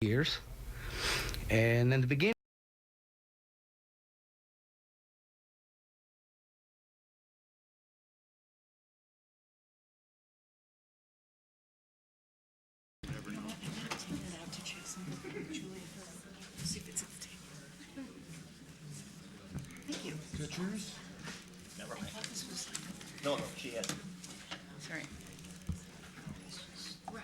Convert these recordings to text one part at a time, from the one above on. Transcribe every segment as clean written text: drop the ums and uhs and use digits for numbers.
years. And in the beginning, Thank you. Is that yours? Never mind. No, she has. Sorry. Right.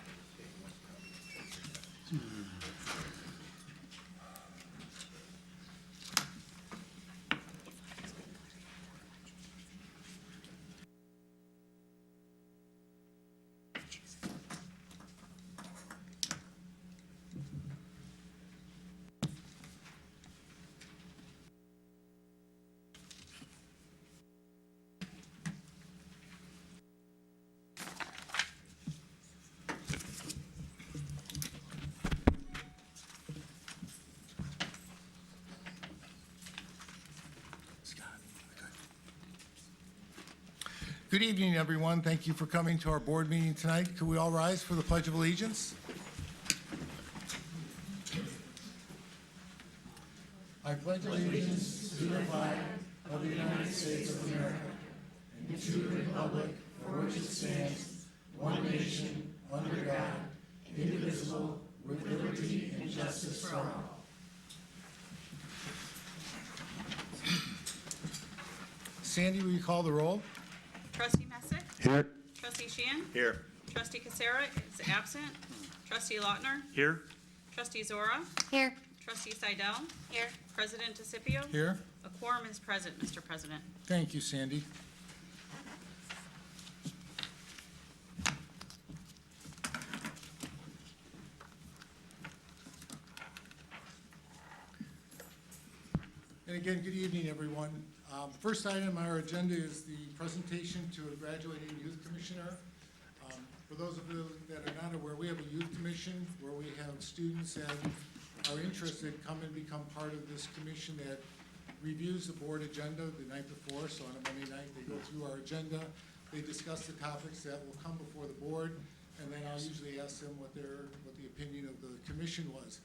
Good evening, everyone. Thank you for coming to our board meeting tonight. Could we all rise for the Pledge of Allegiance? I pledge allegiance to the flag of the United States of America and to the republic for which it stands, one nation, under God, indivisible, with liberty and justice for all. Sandy, will you call the roll? Trustee Messick? Here. Trustee Sheehan? Here. Trustee Casera is absent. Trustee Lautner? Here. Trustee Zora? Here. Trustee Seidel? Here. President DeCipio? Here. A quorum is present, Mr. President. Thank you, Sandy. And again, good evening, everyone. First item on our agenda is the presentation to a graduating youth commissioner. For those of you that are not aware, we have a youth commission where we have students that are interested come and become part of this commission that reviews the board agenda the night before. So on a Monday night, they go through our agenda, they discuss the topics that will come before the board, and then I'll usually ask them what the opinion of the commission was.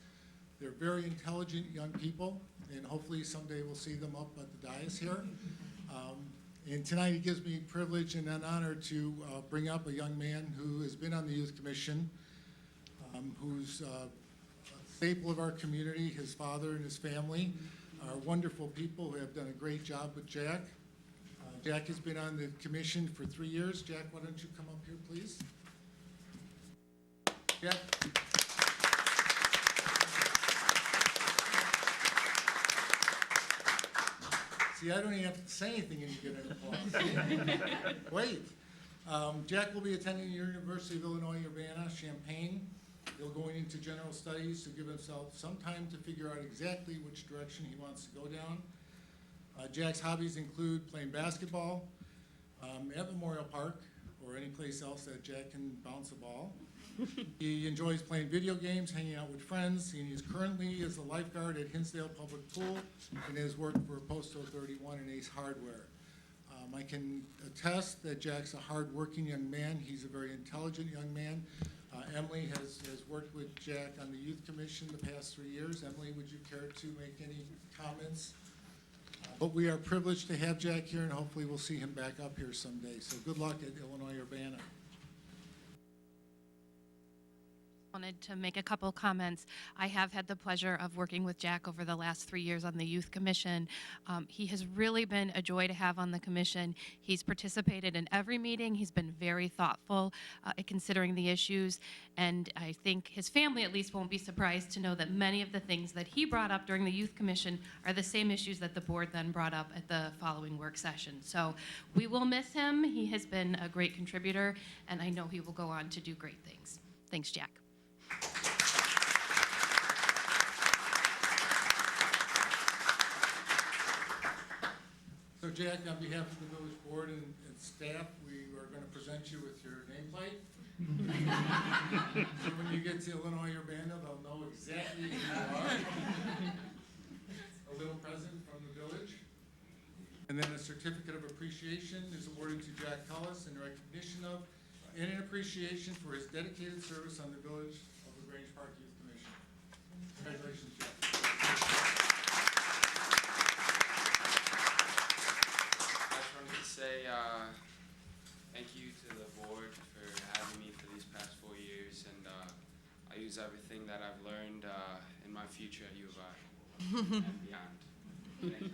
They're very intelligent young people, and hopefully someday we'll see them up at the dais here. And tonight it gives me privilege and an honor to bring up a young man who has been on the Youth Commission, who's a staple of our community. His father and his family are wonderful people who have done a great job with Jack. Jack has been on the commission for 3 years. Jack, why don't you come up here, please? Jack. See, I don't even have to say anything and you get an applause. Wait. Jack will be attending the University of Illinois, Urbana-Champaign. He'll go into general studies to give himself some time to figure out exactly which direction he wants to go down. Jack's hobbies include playing basketball at Memorial Park or any place else that Jack can bounce a ball. He enjoys playing video games, hanging out with friends. He is currently as a lifeguard at Hinsdale Public Pool and has worked for Postal 31 and Ace Hardware. I can attest that Jack's a hard-working young man. He's a very intelligent young man. Emily has worked with Jack on the Youth Commission the past 3 years. Emily, would you care to make any comments? But we are privileged to have Jack here, and hopefully we'll see him back up here someday. So good luck at Illinois Urbana. Wanted to make a couple comments. I have had the pleasure of working with Jack over the last 3 years on the Youth Commission. He has really been a joy to have on the commission. He's participated in every meeting. He's been very thoughtful at considering the issues, and I think his family at least won't be surprised to know that many of the things that he brought up during the Youth Commission are the same issues that the board then brought up at the following work session. So we will miss him. He has been a great contributor, and I know he will go on to do great things. Thanks, Jack. So Jack, on behalf of the village board and staff, we are going to present you with your nameplate. So when you get to Illinois Urbana, they'll know exactly who you are. A little present from the village. And then a certificate of appreciation is awarded to Jack Cullis in recognition of and in appreciation for his dedicated service on the village of the Grange Park Youth Commission. Congratulations, Jack. I just wanted to say thank you to the board for having me for these past 4 years, and I use everything that I've learned in my future at U of I and beyond. Thank you.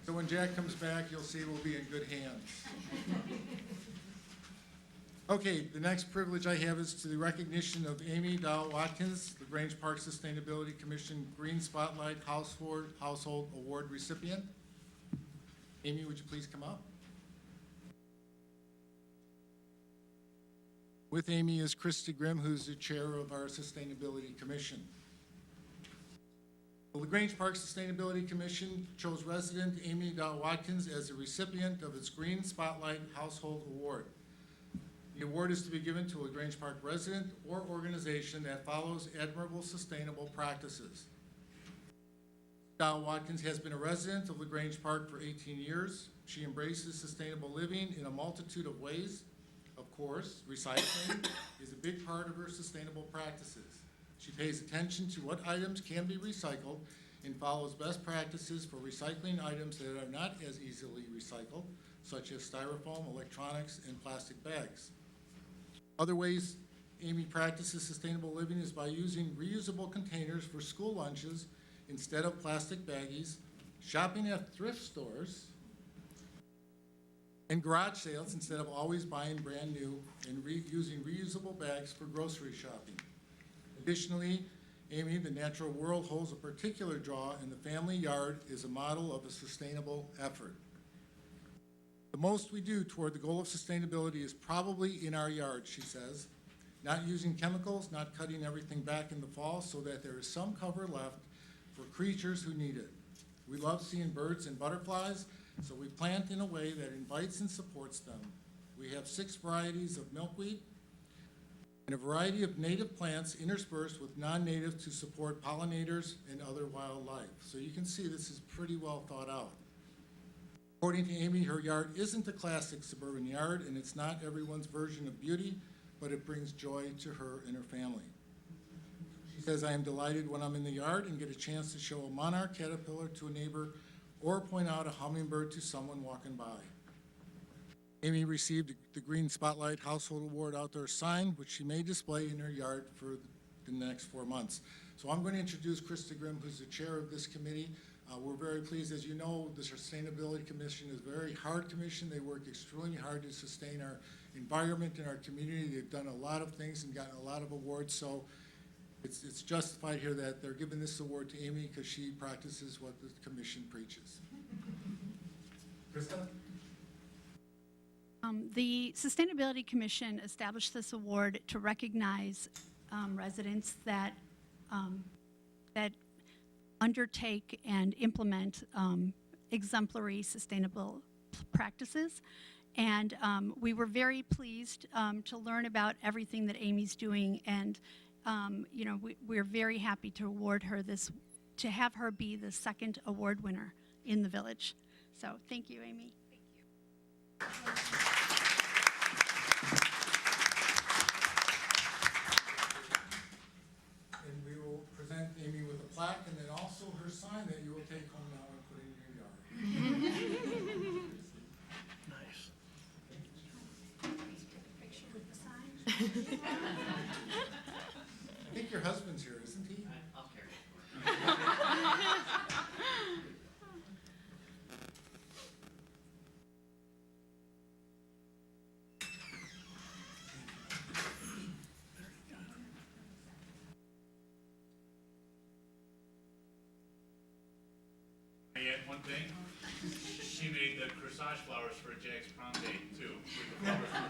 So when Jack comes back, you'll see we'll be in good hands. Okay, the next privilege I have is to the recognition of Amy Dow Watkins, the Grange Park Sustainability Commission Green Spotlight Household Award recipient. Amy, would you please come up? With Amy is Christy Grimm, who's the chair of our Sustainability Commission. Well, the Grange Park Sustainability Commission chose resident Amy Dow Watkins as the recipient of its Green Spotlight Household Award. The award is to be given to a Grange Park resident or organization that follows admirable sustainable practices. Dow Watkins has been a resident of LaGrange Park for 18 years. She embraces sustainable living in a multitude of ways. Of course, recycling is a big part of her sustainable practices. She pays attention to what items can be recycled and follows best practices for recycling items that are not as easily recycled, such as styrofoam, electronics, and plastic bags. Other ways Amy practices sustainable living is by using reusable containers for school lunches instead of plastic baggies, shopping at thrift stores, and garage sales instead of always buying brand new, and using reusable bags for grocery shopping. Additionally, Amy, the natural world holds a particular draw, and the family yard is a model of a sustainable effort. The most we do toward the goal of sustainability is probably in our yard, she says. Not using chemicals, not cutting everything back in the fall so that there is some cover left for creatures who need it. We love seeing birds and butterflies, so we plant in a way that invites and supports them. We have 6 varieties of milkweed and a variety of native plants interspersed with non-native to support pollinators and other wildlife. So you can see this is pretty well thought out. According to Amy, her yard isn't a classic suburban yard, and it's not everyone's version of beauty, but it brings joy to her and her family. She says, I am delighted when I'm in the yard and get a chance to show a monarch caterpillar to a neighbor or point out a hummingbird to someone walking by. Amy received the Green Spotlight Household Award outdoor sign, which she may display in her yard for the next 4 months. So I'm going to introduce Krista Grimm, who's the chair of this committee. We're very pleased. As you know, the Sustainability Commission is a very hard commission. They work extremely hard to sustain our environment and our community. They've done a lot of things and gotten a lot of awards. So it's justified here that they're giving this award to Amy because she practices what the commission preaches. Krista? The Sustainability Commission established this award to recognize residents that undertake and implement exemplary sustainable practices. And we were very pleased to learn about everything that Amy's doing. And we're very happy to award her this, to have her be the 2nd award winner in the village. So thank you, Amy. Thank you. And we will present Amy with a plaque and then also her sign that you will take home now and put in your yard. Nice. Picture with the sign. I think your husband's here, isn't he? I'll carry it. I add one thing. She made the corsage flowers for Jack's prom date too. With the flowers from the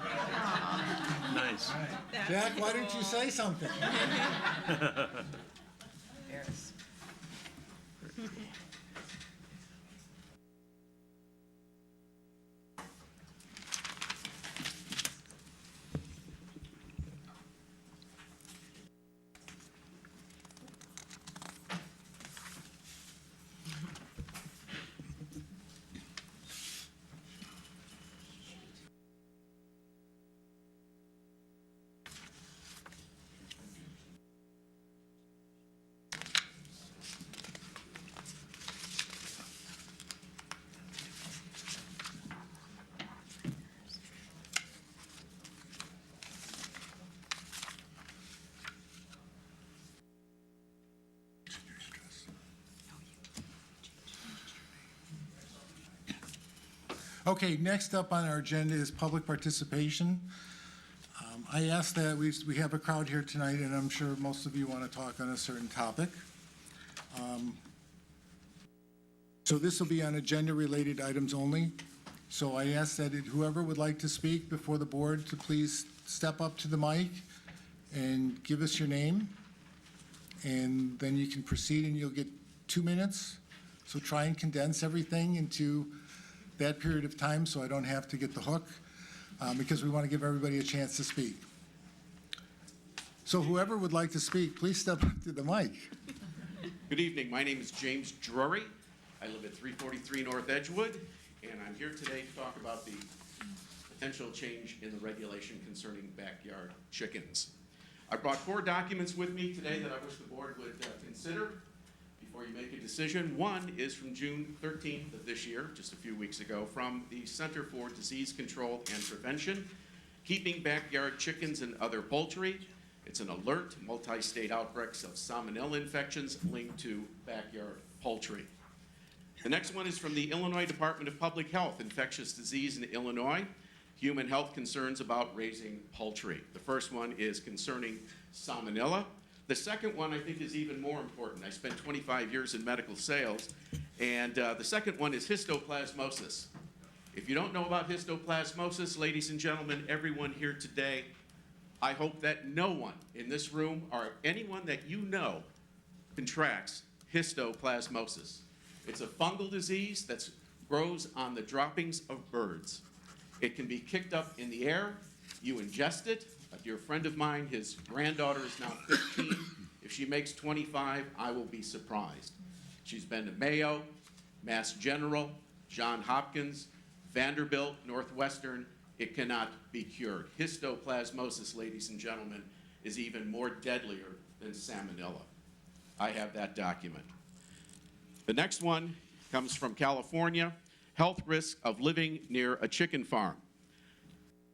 back. Nice. Jack, why didn't you say something? Yes. Okay, next up on our agenda is public participation. I ask that we have a crowd here tonight, and I'm sure most of you want to talk on a certain topic. So this will be on agenda-related items only. So I ask that whoever would like to speak before the board to please step up to the mic and give us your name. And then you can proceed, and you'll get 2 minutes. So try and condense everything into that period of time so I don't have to get the hook, because we want to give everybody a chance to speak. So whoever would like to speak, please step up to the mic. Good evening. My name is James Drury. I live at 343 North Edgewood, and I'm here today to talk about the potential change in the regulation concerning backyard chickens. I brought 4 documents with me today that I wish the board would consider before you make a decision. One is from June 13th of this year, just a few weeks ago, from the Center for Disease Control and Prevention, Keeping Backyard Chickens and Other Poultry. It's an alert, multi-state outbreaks of salmonella infections linked to backyard poultry. The next one is from the Illinois Department of Public Health, Infectious Disease in Illinois, Human Health Concerns about Raising Poultry. The first one is concerning salmonella. The second one I think is even more important. I spent 25 years in medical sales, and the second one is histoplasmosis. If you don't know about histoplasmosis, ladies and gentlemen, everyone here today, I hope that no one in this room or anyone that you know contracts histoplasmosis. It's a fungal disease that grows on the droppings of birds. It can be kicked up in the air. You ingest it. A dear friend of mine, his granddaughter is now 15. If she makes 25, I will be surprised. She's been to Mayo, Mass General, Johns Hopkins, Vanderbilt, Northwestern. It cannot be cured. Histoplasmosis, ladies and gentlemen, is even more deadlier than salmonella. I have that document. The next one comes from California, health risk of living near a chicken farm.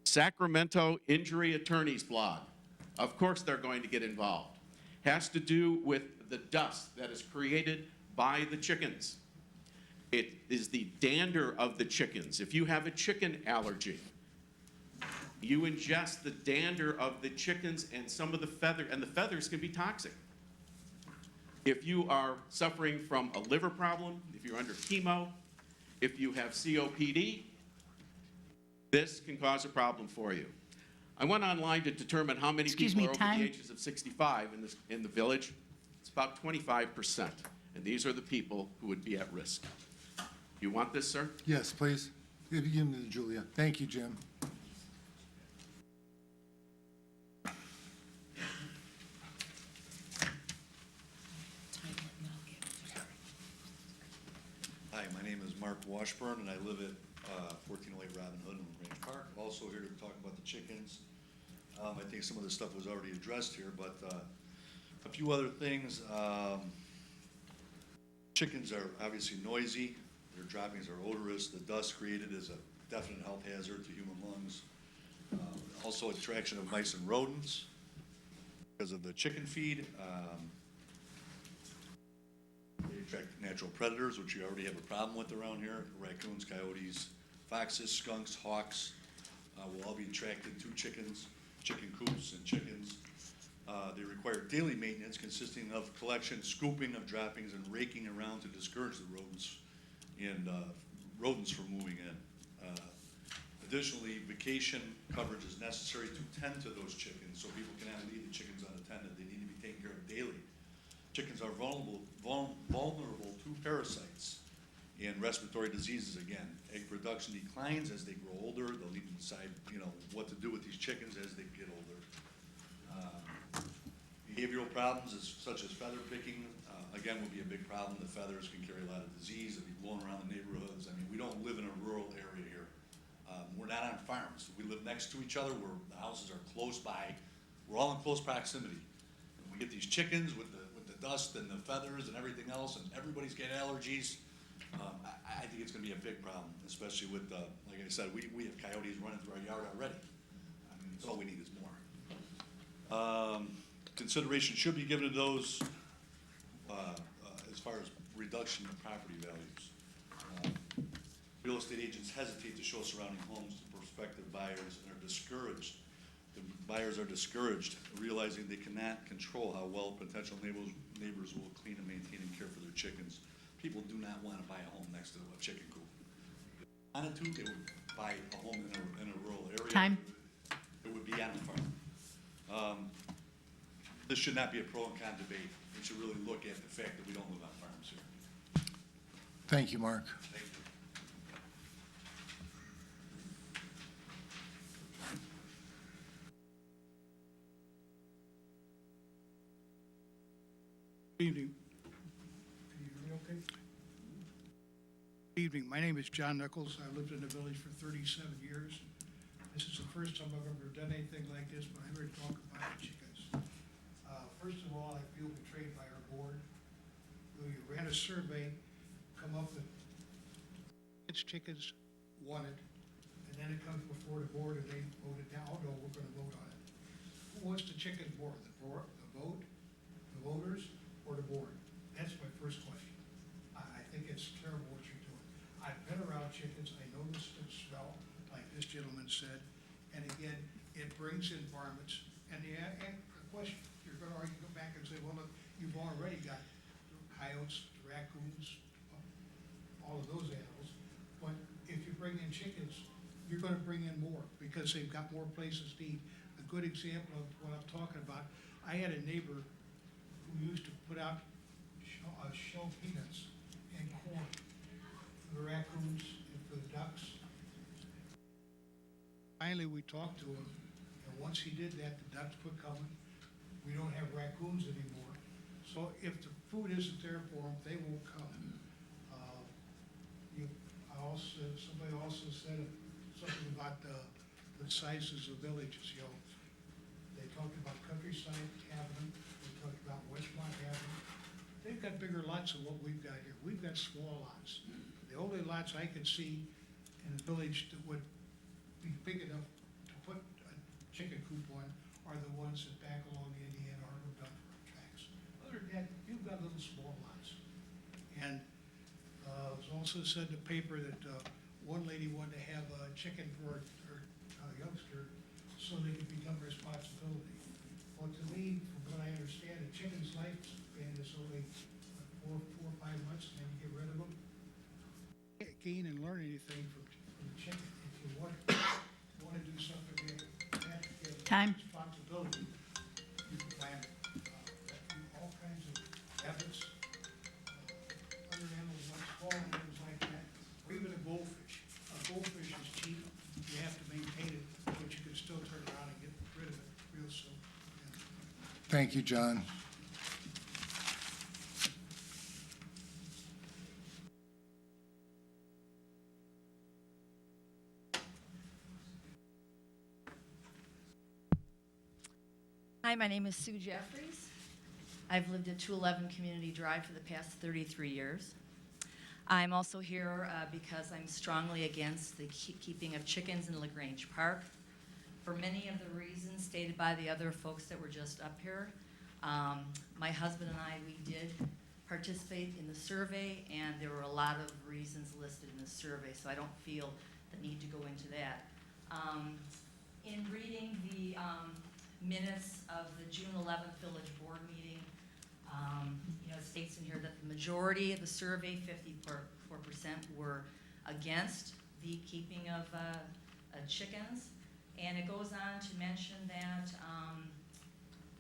Sacramento Injury Attorneys blog. Of course they're going to get involved. Has to do with the dust that is created by the chickens. It is the dander of the chickens. If you have a chicken allergy, you ingest the dander of the chickens and some of the feather, and the feathers can be toxic. If you are suffering from a liver problem, if you're under chemo, if you have COPD, this can cause a problem for you. I went online to determine how many people are over the ages of 65 in the village. It's about 25%, and these are the people who would be at risk. You want this, sir? Yes, please. Give him to Julia. Thank you, Jim. Hi, my name is Mark Washburn, and I live at 1408 Robin Hood in Grange Park. Also here to talk about the chickens. I think some of this stuff was already addressed here, but a few other things. Chickens are obviously noisy. Their droppings are odorous. The dust created is a definite health hazard to human lungs. Also attraction of mice and rodents because of the chicken feed. They attract natural predators, which you already have a problem with around here. Raccoons, coyotes, foxes, skunks, hawks will all be attracted to chickens, chicken coops and chickens. They require daily maintenance consisting of collection, scooping of droppings, and raking around to discourage the rodents and rodents from moving in. Additionally, vacation coverage is necessary to tend to those chickens, so people cannot leave the chickens unattended. They need to be taken care of daily. Chickens are vulnerable to parasites and respiratory diseases again. Egg production declines as they grow older. They'll need to decide, what to do with these chickens as they get older. Behavioral problems such as feather picking, again, will be a big problem. The feathers can carry a lot of disease. They'll be blown around the neighborhoods. I mean, we don't live in a rural area here. We're not on farms. We live next to each other. The houses are close by. We're all in close proximity. And we get these chickens with the dust and the feathers and everything else, and everybody's got allergies. I think it's going to be a big problem, especially with, like I said, we have coyotes running through our yard already. I mean, that's all we need is more. Consideration should be given to those as far as reduction in property values. real estate agents hesitate to show surrounding homes to prospective buyers and are discouraged. The buyers are discouraged, realizing they cannot control how well potential neighbors will clean and maintain and care for their chickens. People do not want to buy a home next to a chicken coop. If they wanted to, they would buy a home in a rural area. Time. It would be on a farm. This should not be a pro and con debate. We should really look at the fact that we don't live on farms here. Thank you, Mark. Thank you. Good evening. Can you hear me okay? Good evening. My name is John Nichols. I lived in the village for 37 years. This is the first time I've ever done anything like this, but I'm here to talk about the chickens. First of all, I feel betrayed by our board. We ran a survey, come up with its chickens wanted, and then it comes before the board and they voted down, oh no, we're gonna vote on it. Who wants the chickens more, the voters, or the board? That's my first question. I think it's terrible what you're doing. I've been around chickens, I know the smell, like this gentleman said, and again, it brings in varmints, and the question, you're gonna argue, go back and say, well, look, you've already got coyotes, raccoons, all of those animals, but if you bring in chickens, you're gonna bring in more, because they've got more places to eat. A good example of what I'm talking about, I had a neighbor who used to put out shell peanuts and corn for the raccoons and for the ducks. Finally, we talked to him, and once he did that, the ducks quit coming. We don't have raccoons anymore. So if the food isn't there for them, they won't come. Somebody also said something about the sizes of villages, you know. They talked about Countryside having them, they talked about Westmont having them. They've got bigger lots than what we've got here. We've got small lots. The only lots I could see in the village that would be big enough to put a chicken coop on are the ones that back along the Indiana Harbor dump tracks. Other than that, you've got little small lots. And it was also said in the paper that one lady wanted to have a chicken for her youngster so they could become a responsibility. Well, to me, from what I understand, a chicken's lifespan is only 4 or 5 months, and then you get rid of them. You can't gain and learn anything from the chicken. If you want to do something, you have to get Time. responsibility. You can plan all kinds of habits, other animals like small animals like that, or even a goldfish. A goldfish is cheap. You have to maintain it, but you can still turn around and get rid of it real soon. Thank you, John. Hi, my name is Sue Jeffries. I've lived at 211 Community Drive for the past 33 years. I'm also here because I'm strongly against the keeping of chickens in Grange Park for many of the reasons stated by the other folks that were just up here. My husband and I, we did participate in the survey, and there were a lot of reasons listed in the survey, so I don't feel the need to go into that. In reading the minutes of the June 11th Village Board meeting, it states in here that the majority of the survey, 54%, were against the keeping of chickens. And it goes on to mention that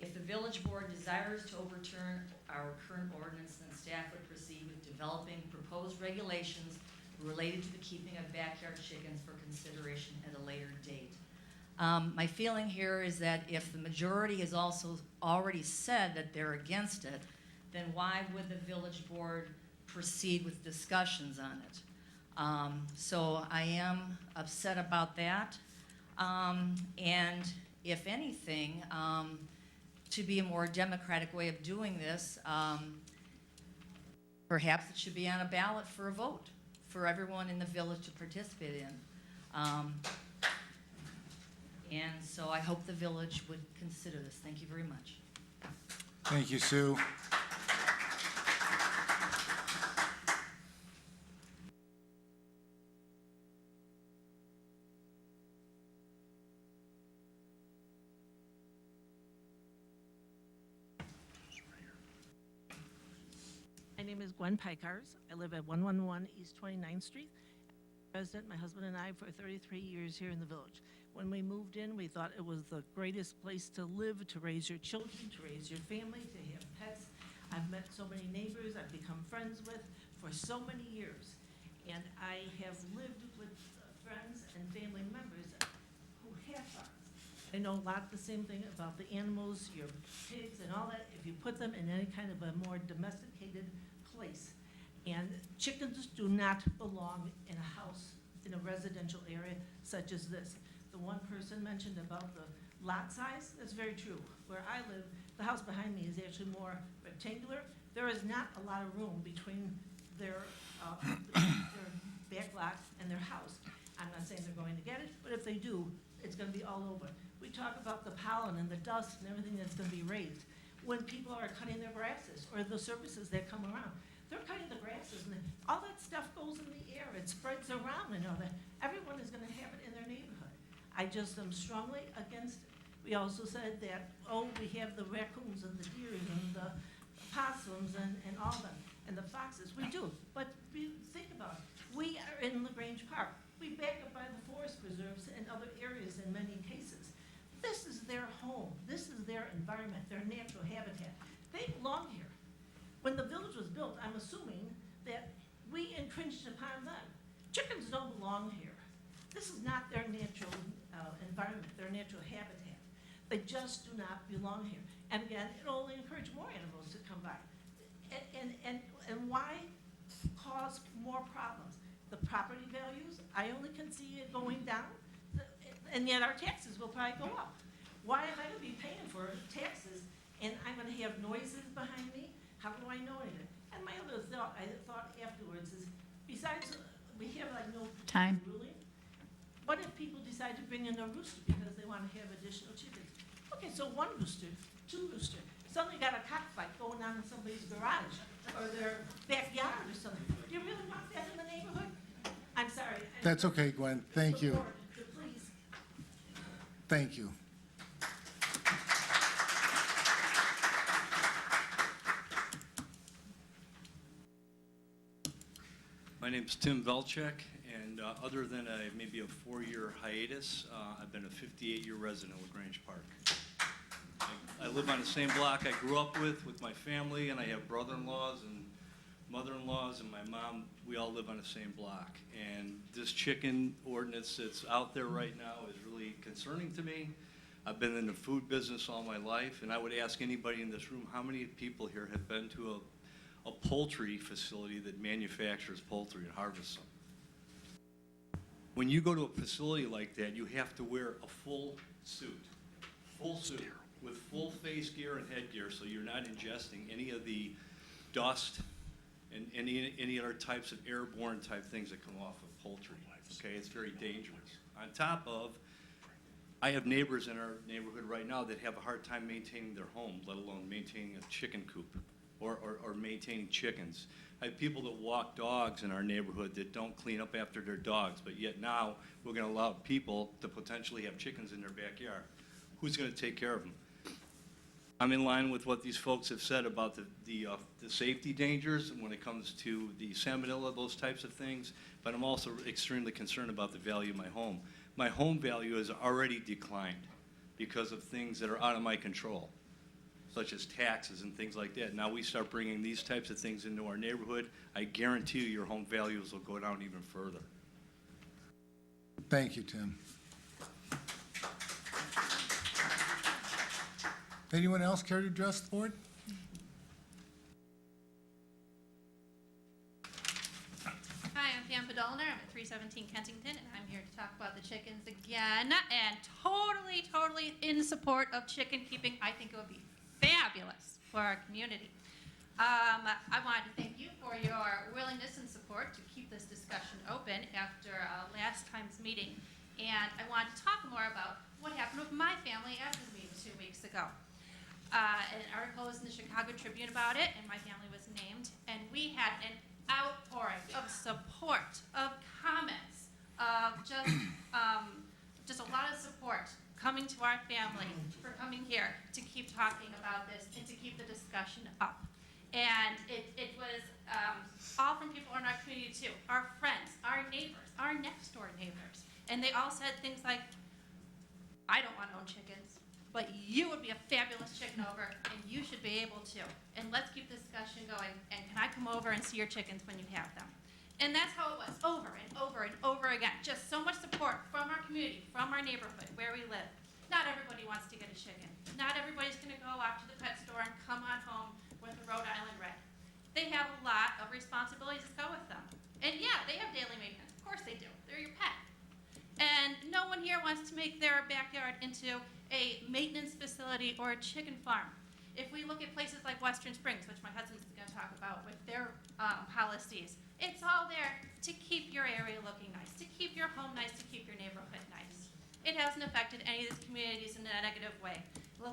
if the village board desires to overturn our current ordinance, then staff would proceed with developing proposed regulations related to the keeping of backyard chickens for consideration at a later date. My feeling here is that if the majority has also already said that they're against it, then why would the village board proceed with discussions on it? So I am upset about that. And if anything, to be a more democratic way of doing this, perhaps it should be on a ballot for a vote for everyone in the village to participate in. And so I hope the village would consider this. Thank you very much. Thank you, Sue. My name is Gwen Pikars. I live at 111 East 29th Street. Resident, my husband and I, for 33 years here in the village. When we moved in, we thought it was the greatest place to live, to raise your children, to raise your family, to have pets. I've met so many neighbors I've become friends with for so many years. And I have lived with friends and family members who have farms. I know a lot the same thing about the animals, your pigs and all that, if you put them in any kind of a more domesticated place. And chickens do not belong in a house, in a residential area such as this. The one person mentioned about the lot size, that's very true. Where I live, the house behind me is actually more rectangular. There is not a lot of room between their back lot and their house. I'm not saying they're going to get it, but if they do, it's gonna be all over. We talk about the pollen and the dust and everything that's gonna be raised. When people are cutting their grasses or the services that come around, they're cutting the grasses and all that stuff goes in the air. It spreads around and all that. Everyone is gonna have it in their neighborhood. I just am strongly against it. We also said that, oh, we have the raccoons and the deer and the possums and all them, and the foxes. We do, but think about it. We are in LaGrange Park. We back up by the forest preserves and other areas in many cases. This is their home. This is their environment, their natural habitat. They belong here. When the village was built, I'm assuming that we infringed upon them. Chickens don't belong here. This is not their natural environment, their natural habitat. They just do not belong here. And again, it'll only encourage more animals to come by. And why cause more problems? The property values, I only can see it going down, and yet our taxes will probably go up. Why am I gonna be paying for taxes and I'm gonna have noises behind me? How do I know anything? And my other thought, I thought afterwards is, besides, we have like no Time. ruling. What if people decide to bring in a rooster because they want to have additional chickens? Okay, so one rooster, two rooster, suddenly got a cockfight going on in somebody's garage or their backyard or something. Do you really want that in the neighborhood? I'm sorry. That's okay, Gwen. Thank you. Please. Thank you. My name's Tim Velchek, and other than maybe a 4-year hiatus, I've been a 58-year resident of LaGrange Park. I live on the same block I grew up with my family, and I have brother-in-laws and mother-in-laws and my mom. We all live on the same block. And this chicken ordinance that's out there right now is really concerning to me. I've been in the food business all my life, and I would ask anybody in this room, how many people here have been to a poultry facility that manufactures poultry and harvests them? When you go to a facility like that, you have to wear a full suit with full face gear and headgear, so you're not ingesting any of the dust and any other types of airborne type things that come off of poultry. Okay, it's very dangerous. On top of, I have neighbors in our neighborhood right now that have a hard time maintaining their home, let alone maintaining a chicken coop or maintaining chickens. I have people that walk dogs in our neighborhood that don't clean up after their dogs, but yet now we're going to allow people to potentially have chickens in their backyard. Who's going to take care of them? I'm in line with what these folks have said about the safety dangers when it comes to the salmonella, those types of things, but I'm also extremely concerned about the value of my home. My home value has already declined because of things that are out of my control, such as taxes and things like that. Now we start bringing these types of things into our neighborhood, I guarantee you your home values will go down even further. Thank you, Tim. Anyone else care to address the board? Hi, I'm Pam Podolner. I'm at 317 Kensington, and I'm here to talk about the chickens again. And totally in support of chicken keeping. I think it would be fabulous for our community. I wanted to thank you for your willingness and support to keep this discussion open after last time's meeting. And I wanted to talk more about what happened with my family after the meeting 2 weeks ago. An article was in the Chicago Tribune about it, and my family was named. And we had an outpouring of support, of comments, of just a lot of support coming to our family for coming here to keep talking about this and to keep the discussion up. And it was all from people in our community too, our friends, our neighbors, our next door neighbors. And they all said things like, I don't want to own chickens, but you would be a fabulous chicken over and you should be able to. And let's keep this discussion going. And can I come over and see your chickens when you have them? And that's how it was, over and over and over again. Just so much support from our community, from our neighborhood, where we live. Not everybody wants to get a chicken. Not everybody's going to go out to the pet store and come on home with a Rhode Island Red. They have a lot of responsibilities that go with them. And yeah, they have daily maintenance. Of course they do. They're your pet. And no one here wants to make their backyard into a maintenance facility or a chicken farm. If we look at places like Western Springs, which my husband's going to talk about with their policies, it's all there to keep your area looking nice, to keep your home nice, to keep your neighborhood nice. It hasn't affected any of these communities in a negative way.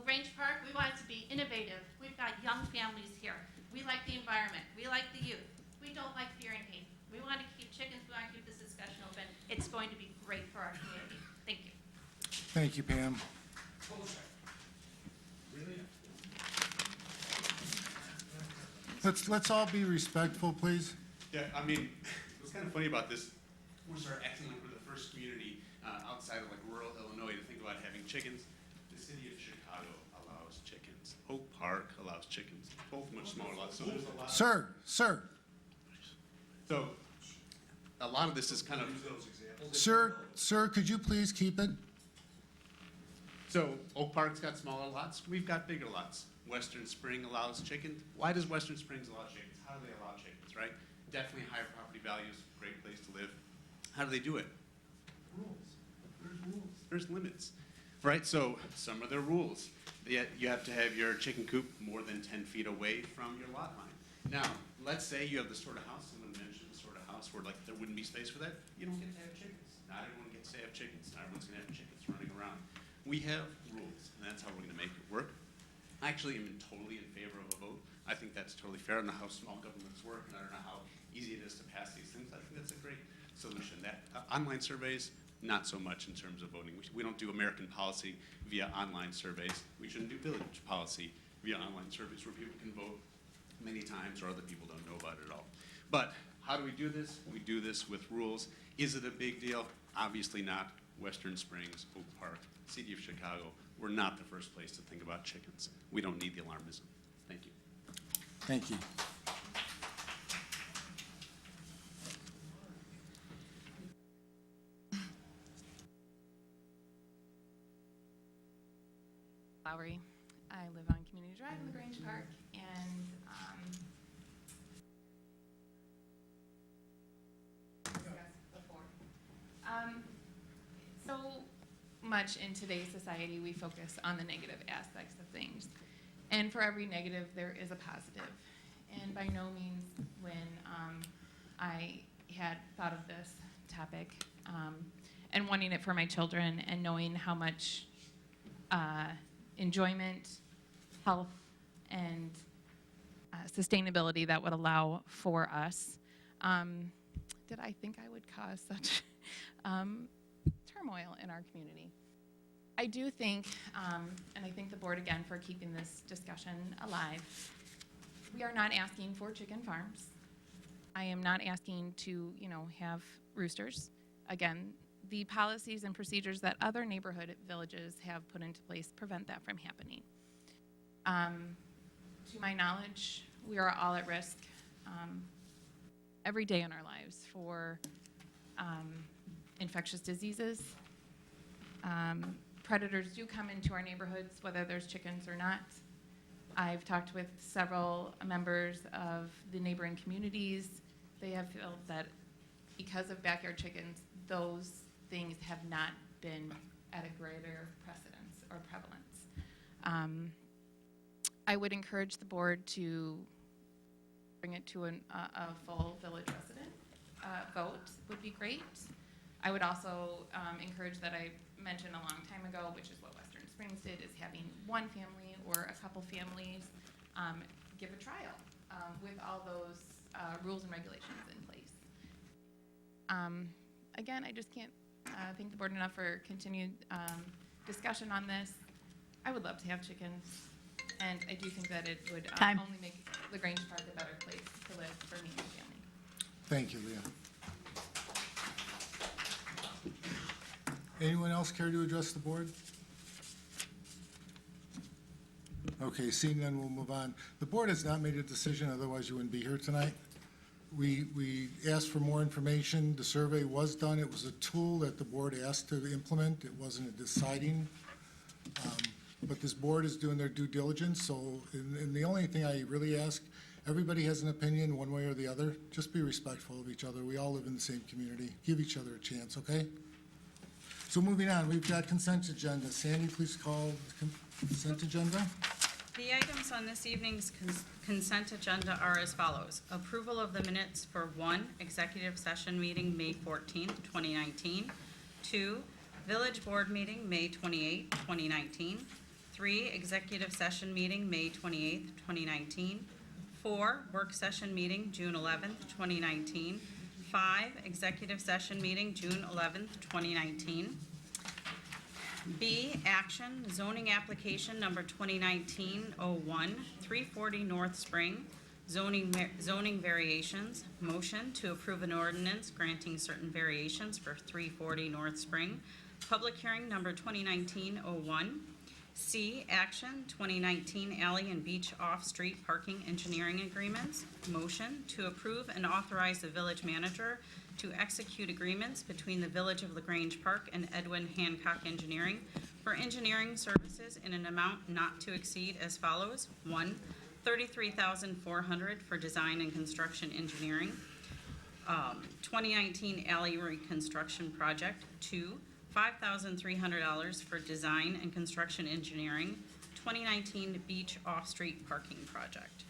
Grange Park, we want it to be innovative. We've got young families here. We like the environment. We like the youth. We don't like fear and hate. We want to keep chickens. We want to keep this discussion open. It's going to be great for our community. Thank you. Thank you, Pam. Let's all be respectful, please. Yeah, I mean, what's kind of funny about this, we're sort of acting like we're the first community outside of like rural Illinois to think about having chickens. The city of Chicago allows chickens. Oak Park allows chickens. Both much smaller lots. So there's a lot. Sir. So a lot of this is kind of. Sir, could you please keep it? So Oak Park's got smaller lots. We've got bigger lots. Western Spring allows chickens. Why does Western Springs allow chickens? How do they allow chickens, right? Definitely higher property values, great place to live. How do they do it? Rules. There's rules. There's limits, right? So some of their rules. You have to have your chicken coop more than 10 feet away from your lot line. Now, let's say you have the sort of house, someone mentioned the sort of house where like there wouldn't be space for that. You don't get to have chickens. Not everyone gets to have chickens. Not everyone's gonna have chickens running around. We have rules, and that's how we're gonna make it work. I actually am totally in favor of a vote. I think that's totally fair. I don't know how small governments work, and I don't know how easy it is to pass these things. I think that's a great solution. That online surveys, not so much in terms of voting. We don't do American policy via online surveys. We shouldn't do village policy via online surveys where people can vote many times or other people don't know about it at all. But how do we do this? We do this with rules. Is it a big deal? Obviously not. Western Springs, Oak Park, City of Chicago, we're not the first place to think about chickens. We don't need the alarmism. Thank you. Thank you. Lowry. I live on Community Drive in the Grange Park, and so much in today's society we focus on the negative aspects of things, and for every negative there is a positive. And by no means, when I had thought of this topic and wanting it for my children and knowing how much enjoyment, health, and sustainability that would allow for us, did I think I would cause such turmoil in our community? I do think, and I thank the board again for keeping this discussion alive, we are not asking for chicken farms. I am not asking to, have roosters. Again, the policies and procedures that other neighborhood villages have put into place prevent that from happening. To my knowledge, we are all at risk every day in our lives for infectious diseases. Predators do come into our neighborhoods, whether there's chickens or not. I've talked with several members of the neighboring communities. They have felt that because of backyard chickens, those things have not been at a greater precedence or prevalence. I would encourage the board to bring it to a full village resident vote would be great. I would also encourage that I mentioned a long time ago, which is what Western Springs did, is having one family or a couple families give a trial with all those rules and regulations in place. Again, I just can't thank the board enough for continued discussion on this. I would love to have chickens, and I do think that it would only make the Grange Park Thank you, Leah. Anyone else care to address the board? Okay, seeing none, we'll move on. The board has not made a decision, otherwise you wouldn't be here tonight. We asked for more information. The survey was done. It was a tool that the board asked to implement. It wasn't a deciding. But this board is doing their due diligence, so, and the only thing I really ask, everybody has an opinion one way or the other. Just be respectful of each other. We all live in the same community. Give each other a chance, okay? So moving on, we've got consent agenda. Sandy, please call the consent agenda. The items on this evening's consent agenda are as follows. Approval of the minutes for 1, executive session meeting, May 14th, 2019. 2, village board meeting, May 28th, 2019. 3, executive session meeting, May 28th, 2019. 4, work session meeting, June 11th, 2019. 5, executive session meeting, June 11th, 2019. B, action, zoning application number 2019-01, 340 North Spring, zoning variations. Motion to approve an ordinance granting certain variations for 340 North Spring. Public hearing number 2019-01. C, action, 2019 alley and beach off-street parking engineering agreements. Motion to approve and authorize the village manager to execute agreements between the Village of LaGrange Park and Edwin Hancock Engineering for engineering services in an amount not to exceed as follows. 1, $33,400 for design and construction engineering. 2019 alley reconstruction project. 2, $5,300 for design and construction engineering. 2019 beach off-street parking project.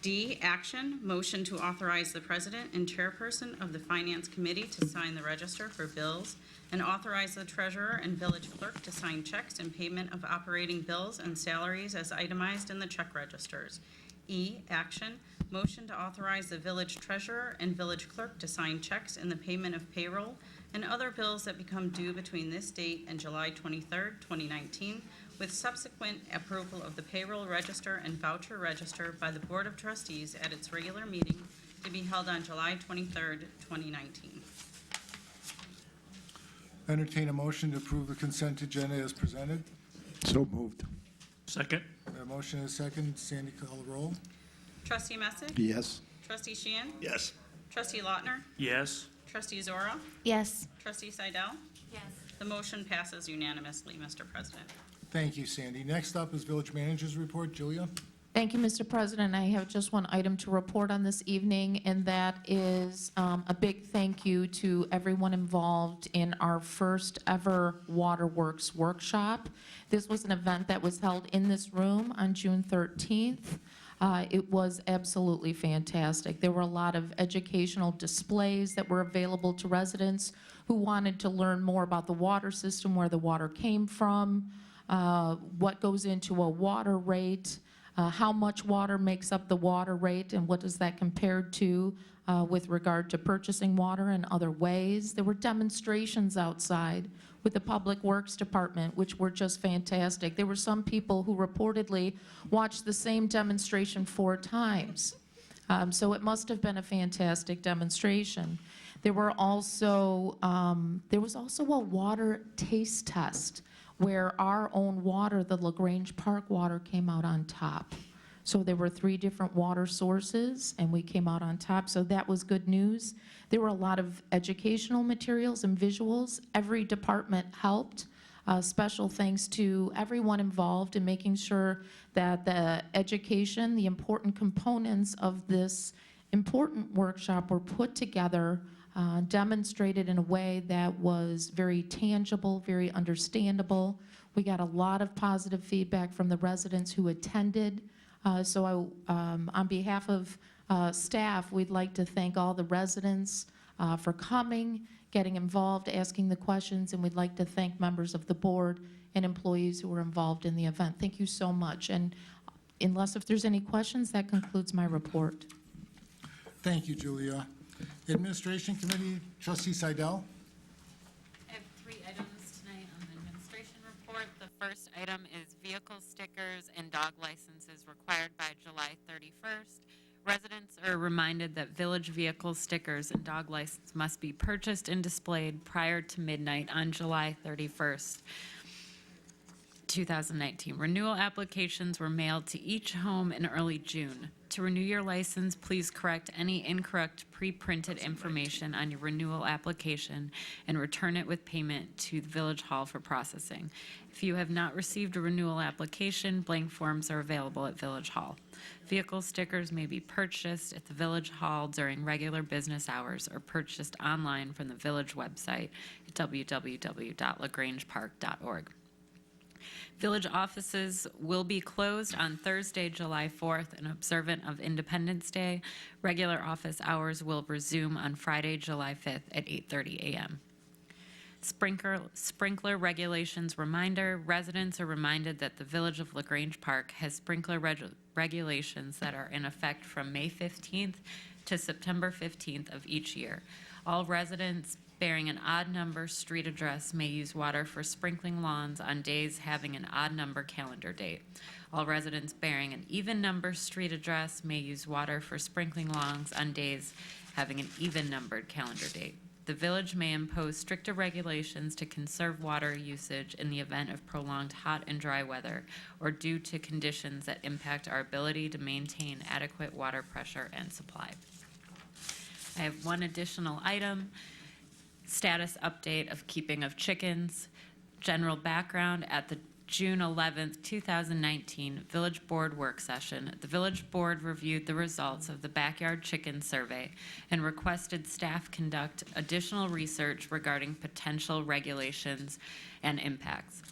D, action, motion to authorize the president and chairperson of the finance committee to sign the register for bills and authorize the treasurer and village clerk to sign checks and payment of operating bills and salaries as itemized in the check registers. E, action, motion to authorize the village treasurer and village clerk to sign checks in the payment of payroll and other bills that become due between this date and July 23rd, 2019, with subsequent approval of the payroll register and voucher register by the Board of Trustees at its regular meeting to be held on July 23rd, 2019. Entertain a motion to approve the consent agenda as presented. So moved. Second. A motion and a second. Sandy, call the roll. Trustee Messick? Yes. Trustee Sheehan? Yes. Trustee Lautner? Yes. Trustee Zora? Yes. Trustee Seidel? Yes. The motion passes unanimously, Mr. President. Thank you, Sandy. Next up is village manager's report. Julia? Thank you, Mr. President. I have just one item to report on this evening, and that is a big thank you to everyone involved in our first ever Waterworks workshop. This was an event that was held in this room on June 13th. It was absolutely fantastic. There were a lot of educational displays that were available to residents who wanted to learn more about the water system, where the water came from, what goes into a water rate, how much water makes up the water rate, and what does that compare to with regard to purchasing water in other ways. There were demonstrations outside with the Public Works Department, which were just fantastic. There were some people who reportedly watched the same demonstration 4 times. So it must have been a fantastic demonstration. There was also a water taste test where our own water, the LaGrange Park water, came out on top. So there were 3 different water sources, and we came out on top, so that was good news. There were a lot of educational materials and visuals. Every department helped. Special thanks to everyone involved in making sure that the education, the important components of this important workshop were put together, demonstrated in a way that was very tangible, very understandable. We got a lot of positive feedback from the residents who attended. On behalf of staff, we'd like to thank all the residents for coming, getting involved, asking the questions, and we'd like to thank members of the board and employees who were involved in the event. Thank you so much. And unless if there's any questions, that concludes my report. Thank you, Julia. Administration Committee, Trustee Seidel. I have 3 items tonight on the administration report. The first item is vehicle stickers and dog licenses required by July 31st. Residents are reminded that village vehicle stickers and dog license must be purchased and displayed prior to midnight on July 31st, 2019. Renewal applications were mailed to each home in early June. To renew your license, please correct any incorrect pre-printed information on your renewal application and return it with payment to the Village Hall for processing. If you have not received a renewal application, blank forms are available at Village Hall. Vehicle stickers may be purchased at the Village Hall during regular business hours or purchased online from the Village website at www.lagrangepark.org. Village offices will be closed on Thursday, July 4th, and observant of Independence Day. Regular office hours will resume on Friday, July 5th at 8:30 a.m. Sprinkler regulations reminder. Residents are reminded that the Village of LaGrange Park has sprinkler regulations that are in effect from May 15th to September 15th of each year. All residents bearing an odd number street address may use water for sprinkling lawns on days having an odd number calendar date. All residents bearing an even number street address may use water for sprinkling lawns on days having an even numbered calendar date. The village may impose stricter regulations to conserve water usage in the event of prolonged hot and dry weather or due to conditions that impact our ability to maintain adequate water pressure and supply. I have one additional item. Status update of keeping of chickens. General background: at the June 11th, 2019 Village Board work session, the Village Board reviewed the results of the backyard chicken survey and requested staff conduct additional research regarding potential regulations and impacts.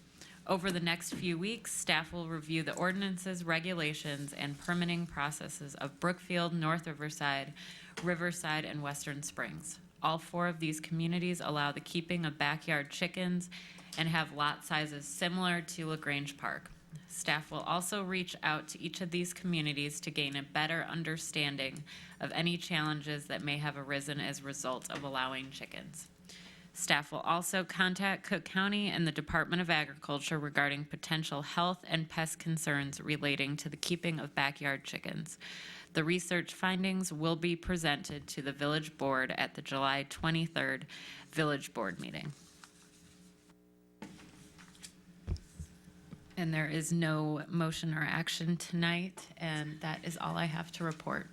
Over the next few weeks, staff will review the ordinances, regulations, and permitting processes of Brookfield, North Riverside, and Western Springs. All 4 of these communities allow the keeping of backyard chickens and have lot sizes similar to LaGrange Park. Staff will also reach out to each of these communities to gain a better understanding of any challenges that may have arisen as a result of allowing chickens. Staff will also contact Cook County and the Department of Agriculture regarding potential health and pest concerns relating to the keeping of backyard chickens. The research findings will be presented to the Village Board at the July 23rd Village Board meeting. And there is no motion or action tonight, and that is all I have to report.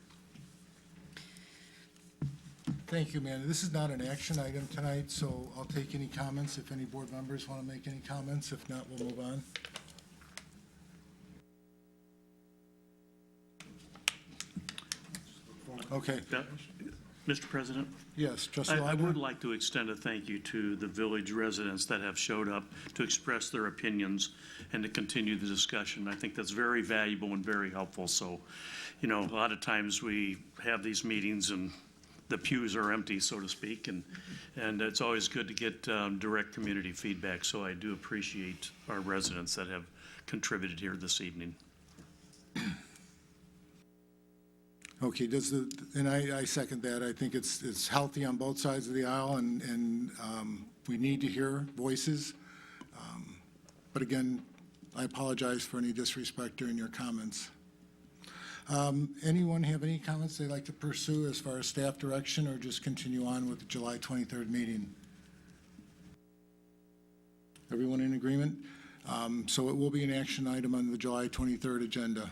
Thank you, Amanda. This is not an action item tonight, so I'll take any comments if any board members want to make any comments. If not, we'll move on. Okay. Mr. President? Yes, Trustee I Wagner? would like to extend a thank you to the village residents that have showed up to express their opinions and to continue the discussion. I think that's very valuable and very helpful. So, a lot of times we have these meetings and the pews are empty, so to speak, and it's always good to get direct community feedback. So I do appreciate our residents that have contributed here this evening. Okay, and I second that. I think it's healthy on both sides of the aisle, and we need to hear voices. But again, I apologize for any disrespect during your comments. Anyone have any comments they'd like to pursue as far as staff direction, or just continue on with the July 23rd meeting? Everyone in agreement? So it will be an action item on the July 23rd agenda.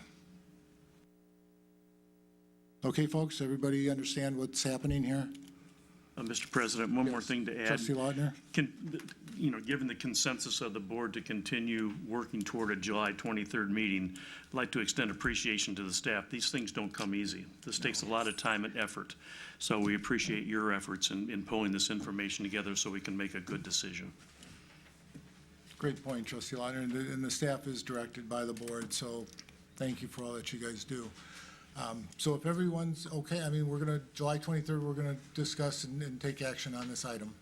Okay, folks, everybody understand what's happening here? Mr. President, one more thing to add. Trustee Lautner? Given the consensus of the board to continue working toward a July 23rd meeting, I'd like to extend appreciation to the staff. These things don't come easy. This takes a lot of time and effort. So we appreciate your efforts in pulling this information together so we can make a good decision. Great point, Trustee Lautner, and the staff is directed by the board, so thank you for all that you guys do. So if everyone's okay, July 23rd, we're going to discuss and take action on this item.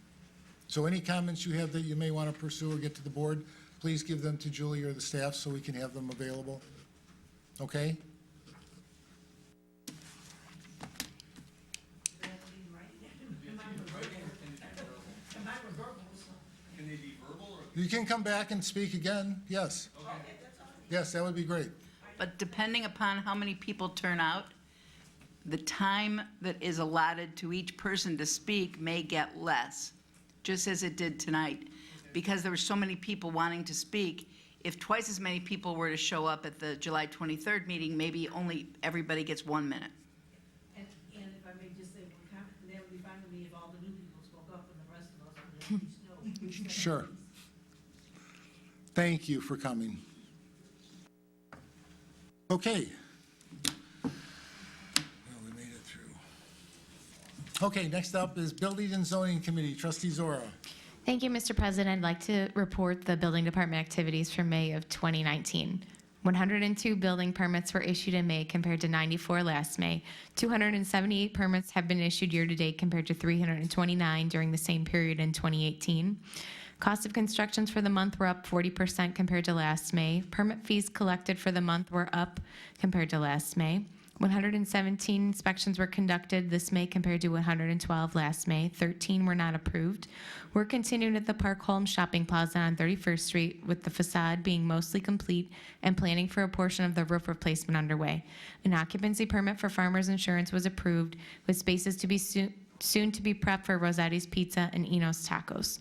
So any comments you have that you may want to pursue or get to the board, please give them to Julie or the staff so we can have them available. Okay? You can come back and speak again, yes. Yes, that would be great. But depending upon how many people turn out, the time that is allotted to each person to speak may get less, just as it did tonight. Because there were so many people wanting to speak, if twice as many people were to show up at the July 23rd meeting, maybe only everybody gets 1 minute. And if I may just say one comment, that would be fine with me if all the new people spoke up and the rest of us would at least know. Sure. Thank you for coming. Okay. Well, we made it through. Okay, next up is Building and Zoning Committee, Trustee Zora. Thank you, Mr. President. I'd like to report the building department activities for May of 2019. 102 building permits were issued in May compared to 94 last May. 278 permits have been issued year-to-date compared to 329 during the same period in 2018. Cost of constructions for the month were up 40% compared to last May. Permit fees collected for the month were up compared to last May. 117 inspections were conducted this May compared to 112 last May. 13 were not approved. Work continued at the Park Holmes Shopping Plaza on 31st Street, with the facade being mostly complete and planning for a portion of the roof replacement underway. An occupancy permit for Farmers Insurance was approved, with spaces to be soon to be prepped for Rossetti's Pizza and Eno's Tacos.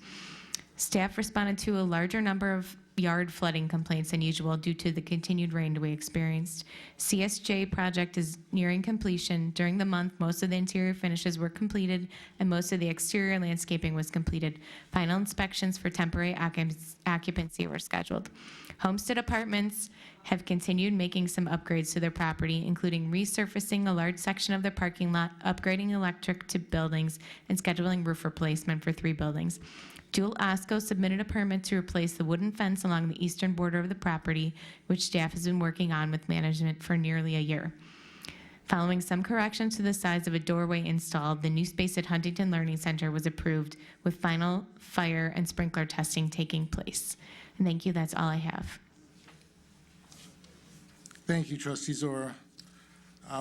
Staff responded to a larger number of yard flooding complaints than usual due to the continued rain we experienced. CSJ project is nearing completion. During the month, most of the interior finishes were completed and most of the exterior landscaping was completed. Final inspections for temporary occupancy were scheduled. Homestead Apartments have continued making some upgrades to their property, including resurfacing a large section of their parking lot, upgrading electric to buildings, and scheduling roof replacement for 3 buildings. Dual Osco submitted a permit to replace the wooden fence along the eastern border of the property, which staff has been working on with management for nearly a year. Following some corrections to the size of a doorway installed, the new space at Huntington Learning Center was approved, with final fire and sprinkler testing taking place. And thank you, that's all I have. Thank you, Trustee Zora.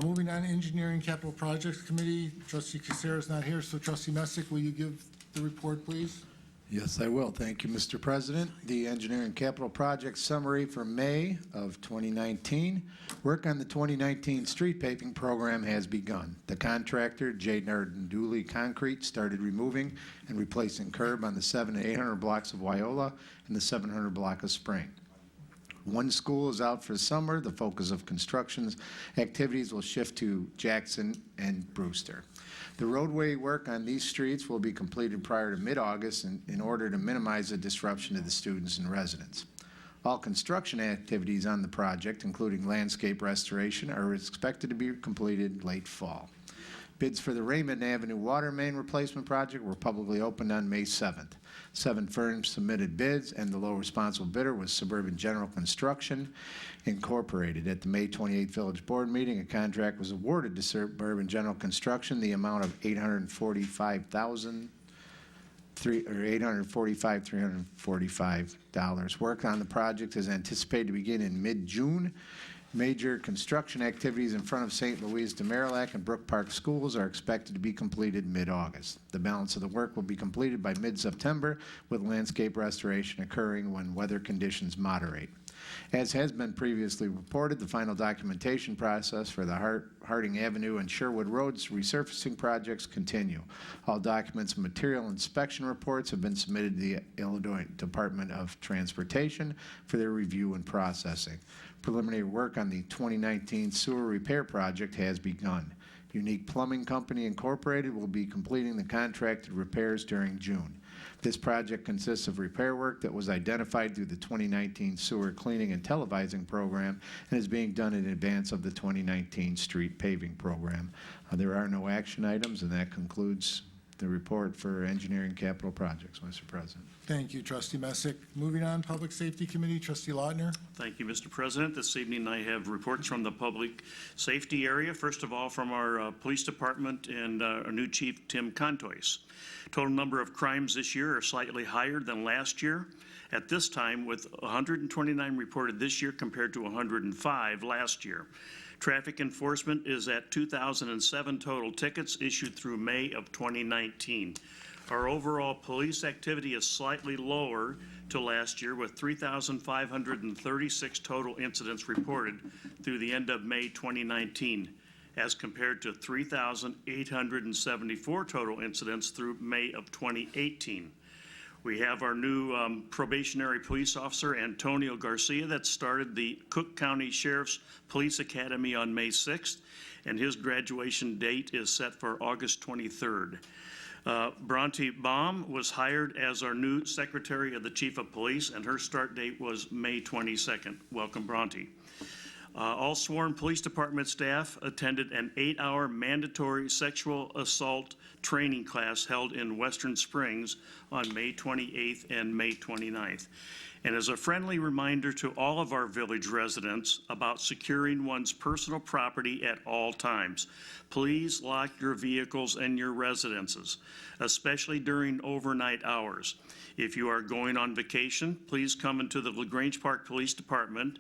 Moving on, Engineering Capital Projects Committee, Trustee Casera is not here, so Trustee Messick, will you give the report, please? Yes, I will. Thank you, Mr. President. The Engineering Capital Project summary for May of 2019. Work on the 2019 street paving program has begun. The contractor, J. Narduli Concrete, started removing and replacing curb on the 700 to 800 blocks of Wyola and the 700 block of Spring. One school is out for summer. The focus of construction activities will shift to Jackson and Brewster. The roadway work on these streets will be completed prior to mid-August in order to minimize the disruption to the students and residents. All construction activities on the project, including landscape restoration, are expected to be completed late fall. Bids for the Raymond Avenue water main replacement project were publicly opened on May 7th. 7 firms submitted bids, and the low responsible bidder was Suburban General Construction Incorporated. At the May 28th Village Board meeting, a contract was awarded to Suburban General Construction, the amount of $845,345. Work on the project is anticipated to begin in mid-June. Major construction activities in front of St. Louis de Marillac and Brook Park schools are expected to be completed mid-August. The balance of the work will be completed by mid-September, with landscape restoration occurring when weather conditions moderate. As has been previously reported, the final documentation process for the Harding Avenue and Sherwood Roads resurfacing projects continue. All documents and material inspection reports have been submitted to the Illinois Department of Transportation for their review and processing. Preliminary work on the 2019 sewer repair project has begun. Unique Plumbing Company Incorporated will be completing the contracted repairs during June. This project consists of repair work that was identified through the 2019 sewer cleaning and televising program and is being done in advance of the 2019 street paving program. There are no action items, and that concludes the report for Engineering Capital Projects, Mr. President. Thank you, Trustee Messick. Moving on, Public Safety Committee, Trustee Lautner. Thank you, Mr. President. This evening I have reports from the public safety area. First of all, from our police department and our new chief, Tim Contois. Total number of crimes this year are slightly higher than last year. At this time, with 129 reported this year compared to 105 last year. Traffic enforcement is at 2,007 total tickets issued through May of 2019. Our overall police activity is slightly lower to last year, with 3,536 total incidents reported through the end of May 2019. as compared to 3,874 total incidents through May of 2018. We have our new probationary police officer, Antonio Garcia, that started the Cook County Sheriff's Police Academy on May 6th, and his graduation date is set for August 23rd. Bronte Baum was hired as our new Secretary of the Chief of Police, and her start date was May 22nd. Welcome, Bronte. All sworn police department staff attended an 8-hour mandatory sexual assault training class held in Western Springs on May 28th and May 29th. And as a friendly reminder to all of our village residents about securing one's personal property at all times, please lock your vehicles and your residences, especially during overnight hours. If you are going on vacation, please come into the LaGrange Park Police Department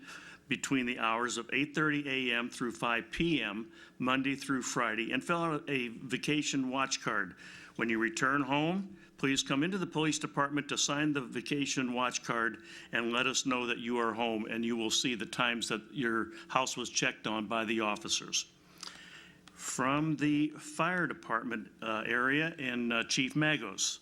between the hours of 8:30 a.m. through 5 p.m., Monday through Friday, and fill out a vacation watch card. When you return home, please come into the police department to sign the vacation watch card and let us know that you are home, and you will see the times that your house was checked on by the officers. From the fire department area in Chief Magos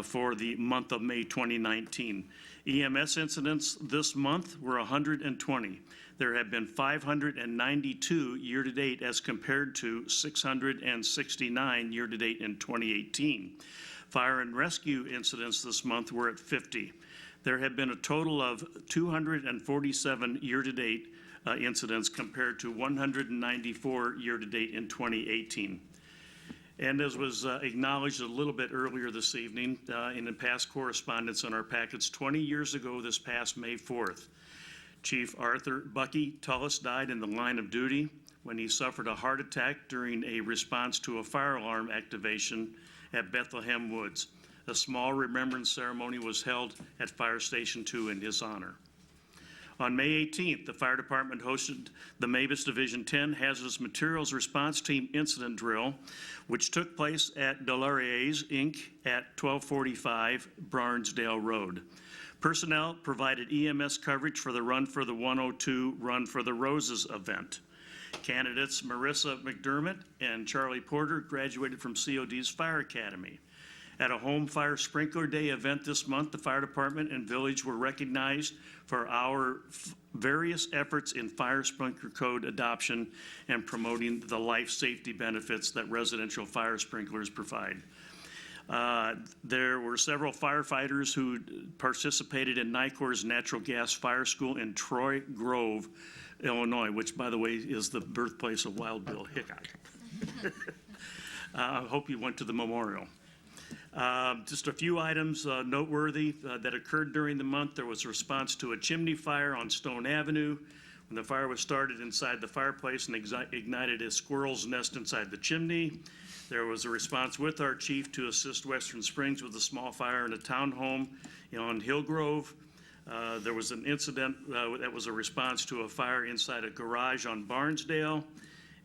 for the month of May 2019. EMS incidents this month were 120. There have been 592 year-to-date as compared to 669 year-to-date in 2018. Fire and rescue incidents this month were at 50. There have been a total of 247 year-to-date incidents compared to 194 year-to-date in 2018. And as was acknowledged a little bit earlier this evening in the past correspondence in our packets, 20 years ago this past May 4th, Chief Arthur Bucky Tullis died in the line of duty when he suffered a heart attack during a response to a fire alarm activation at Bethlehem Woods. A small remembrance ceremony was held at Fire Station 2 in his honor. On May 18th, the fire department hosted the Mavis Division 10 Hazardous Materials Response Team Incident Drill, which took place at Delariers, Inc. at 1245 Barnesdale Road. Personnel provided EMS coverage for the Run for the 102 Run for the Roses event. Candidates Marissa McDermott and Charlie Porter graduated from COD's Fire Academy. At a home fire sprinkler day event this month, the fire department and village were recognized for our various efforts in fire sprinkler code adoption and promoting the life safety benefits that residential fire sprinklers provide. There were several firefighters who participated in NICOR's natural gas fire school in Troy Grove, Illinois, which, by the way, is the birthplace of Wild Bill Hickok. I hope you went to the memorial. Just a few items noteworthy that occurred during the month. There was a response to a chimney fire on Stone Avenue when the fire was started inside the fireplace and ignited a squirrel's nest inside the chimney. There was a response with our chief to assist Western Springs with a small fire in a townhome on Hillgrove. There was an incident that was a response to a fire inside a garage on Barnesdale,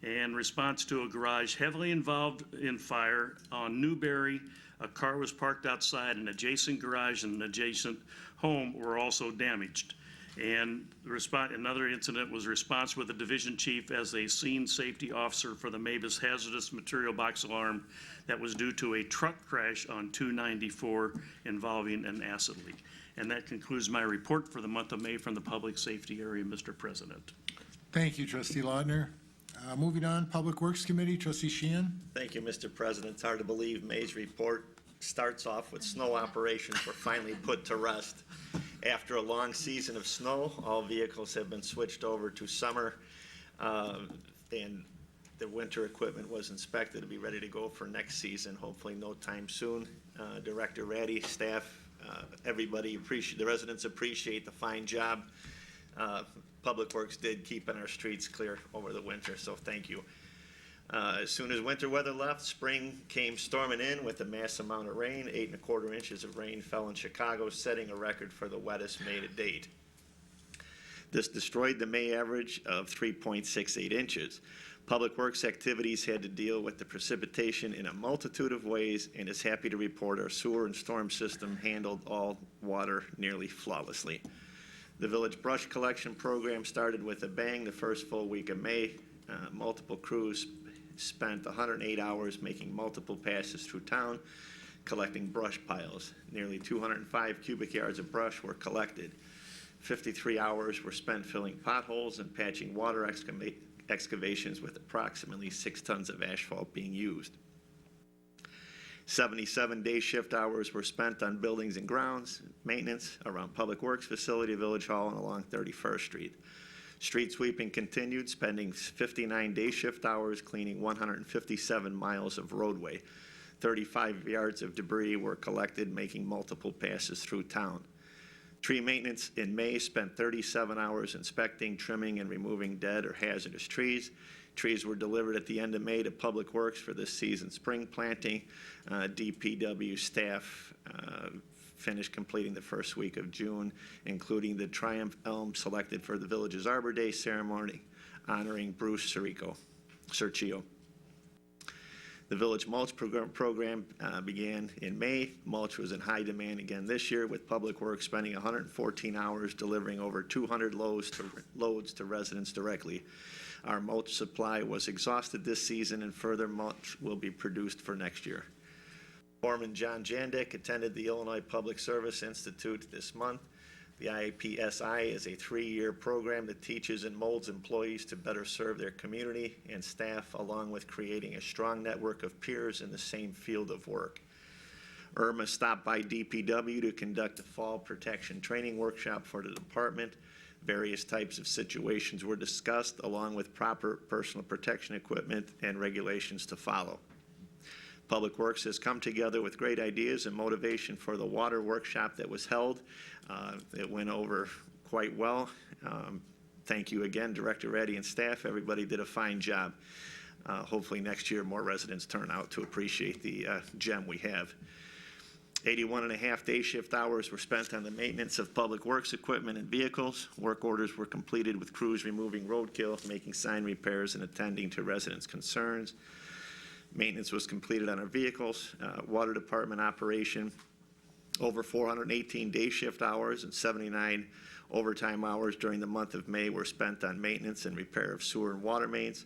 and response to a garage heavily involved in fire on Newberry. A car was parked outside an adjacent garage and an adjacent home were also damaged. And another incident was response with the division chief as a scene safety officer for the Mavis hazardous material box alarm that was due to a truck crash on 294 involving an acid leak. And that concludes my report for the month of May from the public safety area, Mr. President. Thank you, Trustee Lautner. Moving on, Public Works Committee, Trustee Sheehan. Thank you, Mr. President. It's hard to believe May's report starts off with snow operations were finally put to rest. After a long season of snow, all vehicles have been switched over to summer, and the winter equipment was inspected to be ready to go for next season, hopefully no time soon. Director Ratty, staff, everybody, the residents appreciate the fine job Public Works did keeping our streets clear over the winter, so thank you. As soon as winter weather left, spring came storming in with a mass amount of rain. 8 1/4 inches of rain fell in Chicago, setting a record for the wettest May to date. This destroyed the May average of 3.68 inches. Public Works activities had to deal with the precipitation in a multitude of ways and is happy to report our sewer and storm system handled all water nearly flawlessly. The village brush collection program started with a bang the first full week of May. Multiple crews spent 108 hours making multiple passes through town, collecting brush piles. Nearly 205 cubic yards of brush were collected. 53 hours were spent filling potholes and patching water excavations, with approximately 6 tons of asphalt being used. 77 day shift hours were spent on buildings and grounds maintenance around Public Works Facility, Village Hall, and along 31st Street. Street sweeping continued, spending 59 day shift hours cleaning 157 miles of roadway. 35 yards of debris were collected, making multiple passes through town. Tree maintenance in May spent 37 hours inspecting, trimming, and removing dead or hazardous trees. Trees were delivered at the end of May to Public Works for this season's spring planting. DPW staff finished completing the first week of June, including the Triumph Elm selected for the village's Arbor Day ceremony, honoring Bruce Serchio. The village mulch program began in May. Mulch was in high demand again this year, with Public Works spending 114 hours delivering over 200 loads to residents directly. Our mulch supply was exhausted this season, and further mulch will be produced for next year. Foreman John Jandik attended the Illinois Public Service Institute this month. The IPSI is a 3-year program that teaches and molds employees to better serve their community and staff, along with creating a strong network of peers in the same field of work. Irma stopped by DPW to conduct a fall protection training workshop for the department. Various types of situations were discussed, along with proper personal protection equipment and regulations to follow. Public Works has come together with great ideas and motivation for the water workshop that was held. It went over quite well. Thank you again, Director Reddy and staff. Everybody did a fine job. Hopefully next year more residents turn out to appreciate the gem we have. 81.5 day shift hours were spent on the maintenance of Public Works equipment and vehicles. Work orders were completed with crews removing roadkill, making sign repairs, and attending to residents' concerns. Maintenance was completed on our vehicles. Water Department operation, over 418 day shift hours and 79 overtime hours during the month of May were spent on maintenance and repair of sewer and water mains.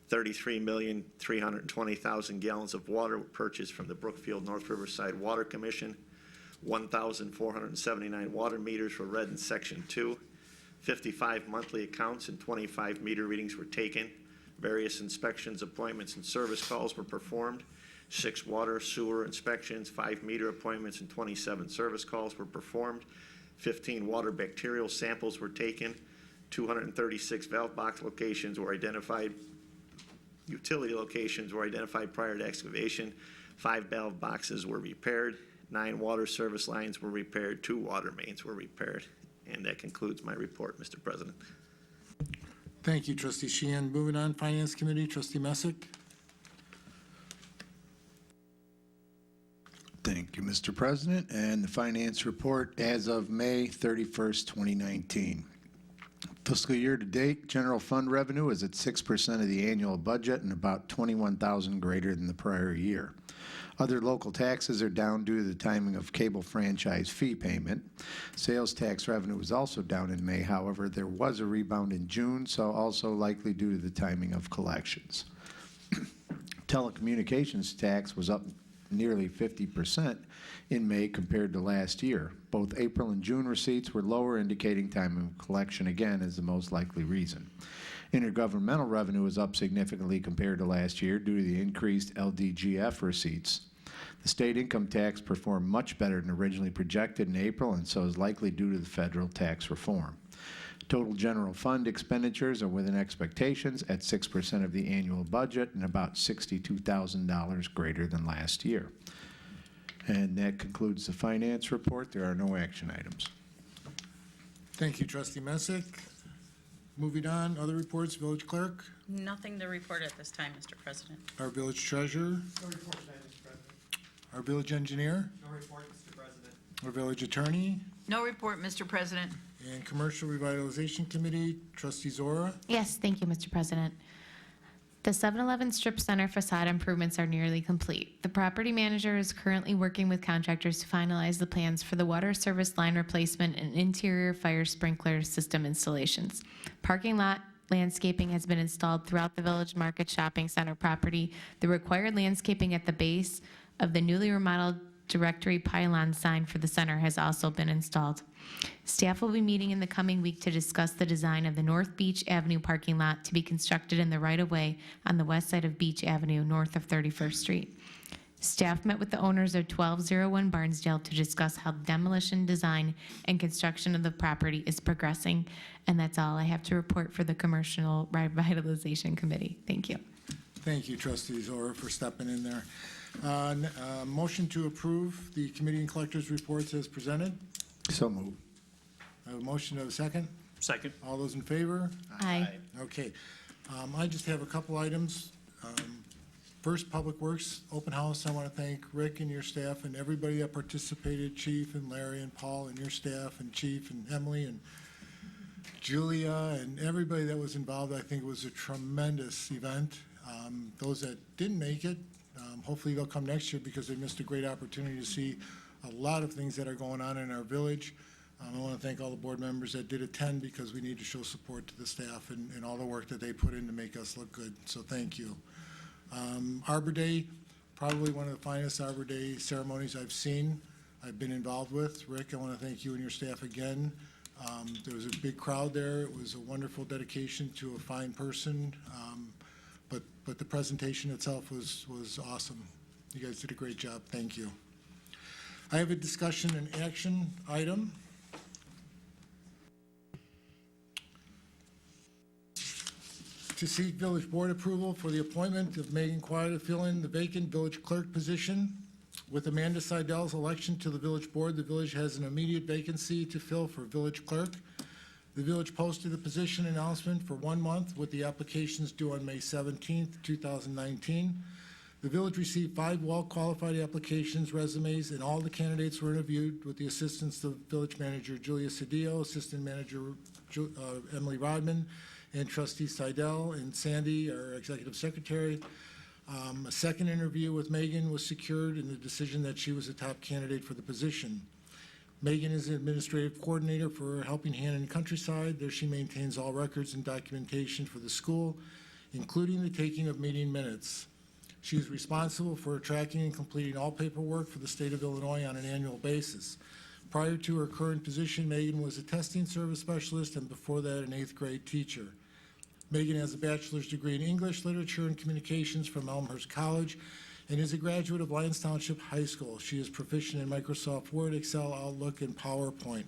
33,320,000 gallons of water were purchased from the Brookfield North Riverside Water Commission. 1,479 water meters were read in Section 2. 55 monthly accounts and 25 meter readings were taken. Various inspections, appointments, and service calls were performed. 6 water, sewer inspections, 5 meter appointments, and 27 service calls were performed. 15 water bacterial samples were taken. 236 valve box locations were identified. Utility locations were identified prior to excavation. 5 valve boxes were repaired. 9 water service lines were repaired. 2 water mains were repaired. And that concludes my report, Mr. President. Thank you, Trustee Sheehan. Moving on, Finance Committee, Trustee Messick. Thank you, Mr. President. And the finance report as of May 31st, 2019. Fiscal year to date, general fund revenue is at 6% of the annual budget and about $21,000 greater than the prior year. Other local taxes are down due to the timing of cable franchise fee payment. Sales tax revenue was also down in May. However, there was a rebound in June, so also likely due to the timing of collections. Telecommunications tax was up nearly 50% in May compared to last year. Both April and June receipts were lower, indicating timing of collection again is the most likely reason. Intergovernmental revenue is up significantly compared to last year due to the increased LDGF receipts. The state income tax performed much better than originally projected in April, and so is likely due to the federal tax reform. Total general fund expenditures are within expectations at 6% of the annual budget and about $62,000 greater than last year. And that concludes the finance report. There are no action items. Thank you, Trustee Messick. Moving on, other reports, Village Clerk, Nothing to report at this time, Mr. President. our Village Treasurer, No report tonight, Mr. President. our Village Engineer, No report, Mr. President. our Village Attorney, No report, Mr. President. and Commercial Revitalization Committee, Trustee Zora. Yes, thank you, Mr. President. The 7-Eleven Strip Center facade improvements are nearly complete. The property manager is currently working with contractors to finalize the plans for the water service line replacement and interior fire sprinkler system installations. Parking lot landscaping has been installed throughout the Village Market Shopping Center property. The required landscaping at the base of the newly remodeled directory pylon sign for the center has also been installed. Staff will be meeting in the coming week to discuss the design of the North Beach Avenue parking lot to be constructed in the right-of-way on the west side of Beach Avenue, north of 31st Street. Staff met with the owners of 1201 Barnesdale to discuss how demolition, design, and construction of the property is progressing. And that's all I have to report for the Commercial Revitalization Committee. Thank you. Thank you, Trustee Zora, for stepping in there. Motion to approve the committee and collectors reports as presented. So moved. I have a motion to a second. Second. All those in favor? Aye. Okay. I just have a couple items. First, Public Works Open House. I want to thank Rick and your staff and everybody that participated, Chief and Larry and Paul and your staff and Chief and Emily and Julia and everybody that was involved. I think it was a tremendous event. Those that didn't make it, hopefully they'll come next year because they missed a great opportunity to see a lot of things that are going on in our village. I want to thank all the board members that did attend because we need to show support to the staff and all the work that they put in to make us look good. So thank you. Arbor Day, probably one of the finest Arbor Day ceremonies I've seen, I've been involved with. Rick, I want to thank you and your staff again. There was a big crowd there. It was a wonderful dedication to a fine person, but the presentation itself was awesome. You guys did a great job. Thank you. I have a discussion and action item. To seek village board approval for the appointment of Megan Quire to fill in the vacant village clerk position. With Amanda Seidel's election to the village board, the village has an immediate vacancy to fill for village clerk. The village posted the position announcement for 1 month with the applications due on May 17th, 2019. The village received 5 well-qualified applications, resumes, and all the candidates were interviewed with the assistance of village manager Julia Cedillo, assistant manager Emily Rodman, and Trustee Seidel and Sandy, our executive secretary. A second interview with Megan was secured in the decision that she was the top candidate for the position. Megan is the administrative coordinator for Helping Hand in Countryside. There she maintains all records and documentation for the school, including the taking of meeting minutes. She is responsible for tracking and completing all paperwork for the state of Illinois on an annual basis. Prior to her current position, Megan was a testing service specialist and before that an 8th grade teacher. Megan has a bachelor's degree in English, Literature, and Communications from Elmhurst College and is a graduate of Lyons Township High School. She is proficient in Microsoft Word, Excel, Outlook, and PowerPoint.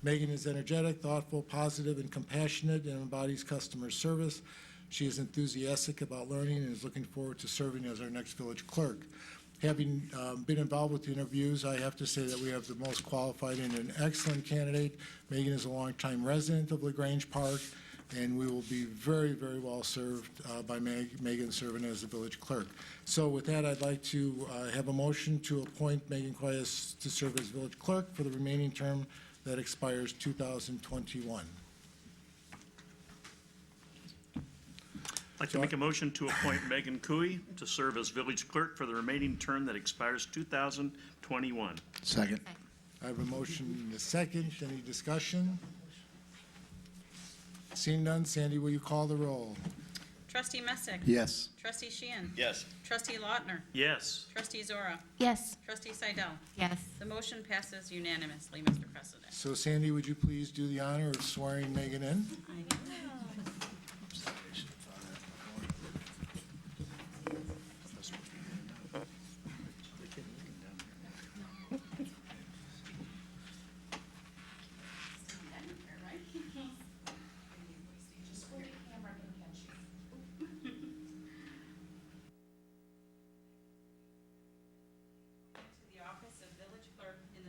Megan is energetic, thoughtful, positive, and compassionate and embodies customer service. She is enthusiastic about learning and is looking forward to serving as our next village clerk. Having been involved with the interviews, I have to say that we have the most qualified and an excellent candidate. Megan is a longtime resident of LaGrange Park, and we will be very, very well served by Megan serving as the village clerk. So with that, I'd like to have a motion to appoint Megan Quias to serve as village clerk for the remaining term that expires 2021. I'd like to make a motion to appoint Megan Cooey to serve as village clerk for the remaining term that expires 2021. Second. I have a motion and a second. Any discussion? Seeing none, Sandy, will you call the roll? Trustee Messick. Yes. Trustee Sheehan. Yes. Trustee Lautner. Yes. Trustee Zora. Yes. Trustee Seidel. Yes. The motion passes unanimously, Mr. President. So Sandy, would you please do the honor of swearing Megan in?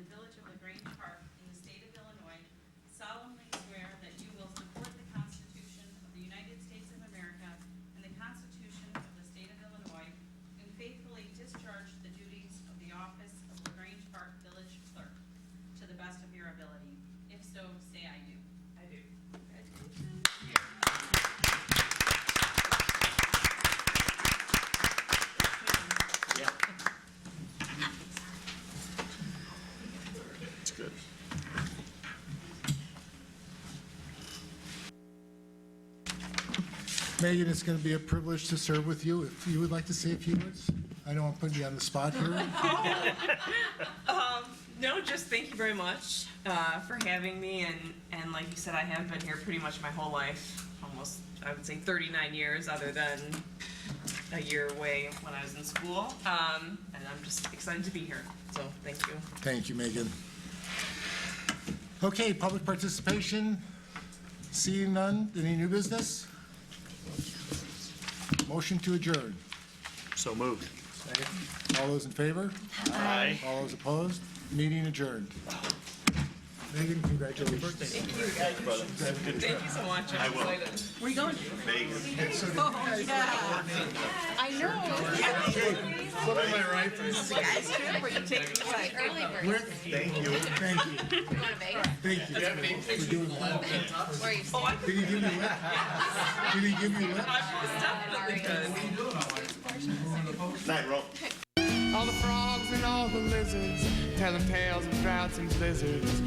Village of LaGrange Park in the state of Illinois, solemnly swear that you will support the Constitution Megan, it's going to be a privilege to serve with you. If you would like to say a few words. I know I'm putting you on the spot here. No, just thank you very much for having me. And like you said, I have been here pretty much my whole life, almost, I would say 39 years, other than a year away when I was in school. And I'm just excited to be here. So thank you. Thank you, Megan. Okay, public participation. Seeing none. Any new business? Motion to adjourn. So moved. All those in favor? Aye. All those opposed? Meeting adjourned. Megan, congratulations. Thank you, guys. Thank you so much. I'm excited. Where are you going? Vegas. Oh, yeah. I know. What am I right for? This is a guy's trip where you take me away. Thank you. Thank you. Thank you. For doing that. Did he give you a lip? Did he give you a lip? Night, Ro. All the frogs and all the lizards, telling tales of droughts and blizzards.